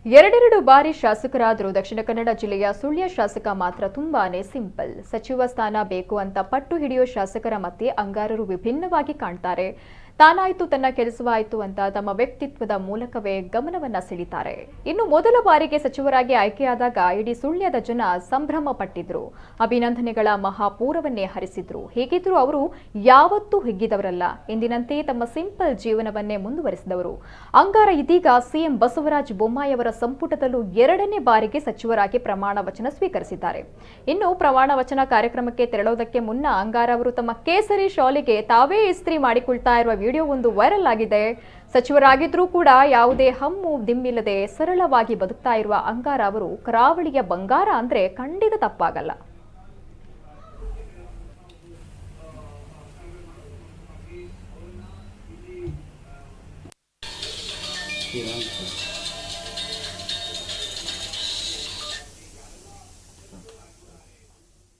ಎರಡೆರಡು ಬಾರಿ ಶಾಸಕರಾದರೂ ದಕ್ಷಿಣ ಕನ್ನಡ ಜಿಲ್ಲೆಯ ಸುಳ್ಯ ಶಾಸಕ ಮಾತ್ರ ತುಂಬಾನೇ ಸಿಂಪಲ್. ಸಚಿವ ಸ್ಥಾನ ಬೇಕು ಅಂತ ಪಟ್ಟು ಹಿಡಿಯೋ ಶಾಸಕರ ಮತ್ತೆ ಅಂಗಾರರು ವಿಭಿನ್ನವಾಗಿ ಕಾಣ್ತಾರೆ. ತಾನಾಯ್ತು ತನ್ನ ಕೆಲಸವಾಯಿತು ಅಂತ ತಮ್ಮ ವ್ಯಕ್ತಿತ್ವದ ಮೂಲಕವೇ ಗಮನವನ್ನ ಸೆಳೀತಾರೆ. ಇನ್ನು ಮೊದಲ ಬಾರಿಗೆ ಸಚಿವರಾಗಿ ಆಯ್ಕೆಯಾದಾಗ ಇಡೀ ಸುಳ್ಯದ ಜನ ಸಂಭ್ರಮ ಪಟ್ಟಿದ್ರು. ಅಭಿನಂದನೆಗಳ ಮಹಾಪೂರವನ್ನೇ ಹರಿಸಿದ್ರು. ಹೇಗಿದ್ರು ಅವರು ಯಾವತ್ತೂ ಹಿಗ್ಗಿದವರಲ್ಲ. ಎಂದಿನಂತೆ ತಮ್ಮ ಸಿಂಪಲ್ ಜೀವನವನ್ನೇ ಮುಂದುವರೆಸಿದವರು. ಅಂಗಾರ ಇದೀಗ ಸಿಎಂ ಬಸವರಾಜ ಬೊಮ್ಮಾಯಿಯವರ ಸಂಪುಟದಲ್ಲೂ ಎರಡನೇ ಬಾರಿಗೆ ಸಚಿವರಾಗಿ ಪ್ರಮಾಣ ವಚನ ಸ್ವೀಕರಿಸಿದ್ದಾರೆ. ಇನ್ನು ಪ್ರಮಾಣ ವಚನ ಕಾರ್ಯಕ್ರಮಕ್ಕೆ ತೆರಳೋದಕ್ಕೆ ಮುನ್ನ ಅಂಗಾರ ಅವರು ತಮ್ಮ ಕೇಸರಿ ಶಾಲಿಗೆ ತಾವೇ ಇಸ್ತ್ರಿ ಮಾಡಿಕೊಳ್ತಾ ಇರುವ ವಿಡಿಯೋ ಒಂದು ವೈರಲ್ ಆಗಿದೆ. ಸಚಿವರಾಗಿದ್ರೂ ಕೂಡ ಯಾವುದೇ ಹಮ್ಮು ದಿಮ್ಮಿಲ್ಲದೆ ಸರಳವಾಗಿ ಬದುಕ್ತಾ ಇರುವ ಅಂಗಾರ ಅವರು ಕರಾವಳಿಯ ಬಂಗಾರ ಅಂದ್ರೆ ಖಂಡಿತ ತಪ್ಪಾಗಲ್ಲ. Yeah.